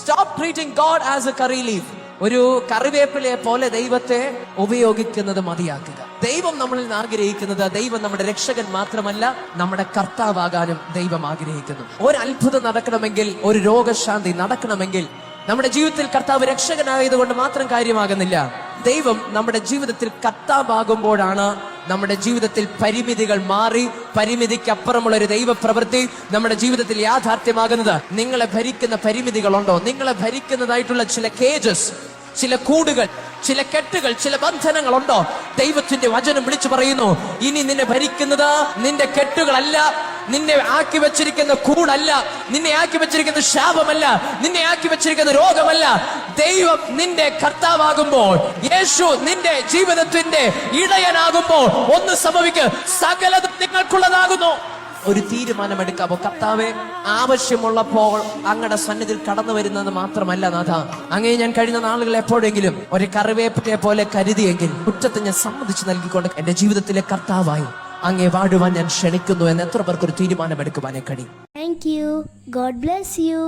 Stop treating God as a curry leaf. ഒരു കറിവേപ്പിലയെ പോലെ ദൈവത്തെ ഉപയോഗിക്കുന്നത് മതിയാക്കുക. ദൈവം നമ്മളിൽ നിന്ന് ആഗ്രഹിക്കുന്നത്, ദൈവം നമ്മുടെ രക്ഷകൻ മാത്രമല്ല, നമ്മുടെ കർത്താവാകാനും ദൈവം ആഗ്രഹിക്കുന്നു. ഒരു അത്ഭുതം നടക്കണമെങ്കിൽ, ഒരു രോഗശാന്തി നടക്കണമെങ്കിൽ, നമ്മുടെ ജീവിതത്തിൽ കർത്താവ് രക്ഷകനായതുകൊണ്ട് മാത്രം കാര്യമാകുന്നില്ല. ദൈവം നമ്മുടെ ജീവിതത്തിൽ കർത്താവാകുമ്പോഴാണ് നമ്മുടെ ജീവിതത്തിൽ പരിമിതികൾ മാറി പരിമിതിക്കപ്പുറമുള്ള ഒരു ദൈവ പ്രവൃത്തി നമ്മുടെ ജീവിതത്തിൽ യാഥാർത്ഥ്യമാകുന്നത്. നിങ്ങളെ ഭരിക്കുന്ന പരിമിതികളുണ്ടോ? നിങ്ങളെ ഭരിക്കുന്നതായിട്ടുള്ള ചില കേജസ്, ചില കൂടുകൾ, ചില കെട്ടുകൾ, ചില ബന്ധനങ്ങളുണ്ടോ? ദൈവത്തിന്റെ വചനം വിളിച്ചു പറയുന്നു, ഇനി നിന്നെ ഭരിക്കുന്നത് നിന്റെ കെട്ടുകളല്ല, നിന്നെ ആക്കി വെച്ചിരിക്കുന്ന കൂടല്ല, നിന്നെ ആക്കി വെച്ചിരിക്കുന്ന ശാപമല്ല, നിന്നെ ആക്കി വെച്ചിരിക്കുന്ന രോഗമല്ല. ദൈവം നിന്റെ കർത്താവാകുമ്പോൾ, യേശു നിന്റെ ജീവിതത്തിന്റെ ഇടയനാകുമ്പോൾ ഒന്ന് സംഭവിക്കുക, സകലതും നിങ്ങൾക്കുള്ളതാകുന്നു. ഒരു തീരുമാനമെടുക്കാമോ? കർത്താവേ, ആവശ്യമുള്ളപ്പോൾ അങ്ങയുടെ സന്നിധിയിൽ കടന്നു വരുന്നത് മാത്രമല്ല നാഥ, അങ്ങേ ഞാൻ കഴിഞ്ഞ നാളുകൾ എപ്പോഴെങ്കിലും ഒരു കറിവേപ്പിനെ പോലെ കരുതിയെങ്കിൽ കുറ്റത്തെ ഞാൻ സമ്മതിച്ചു നൽകിക്കൊണ്ട് എന്റെ ജീവിതത്തിലെ കർത്താവായി അങ്ങേ വാഴുവാൻ ഞാൻ ക്ഷണിക്കുന്നു എന്ന് എത്ര പേർക്ക് ഒരു തീരുമാനമെടുക്കുവാനേ കഴിയും. Thank you. God bless you.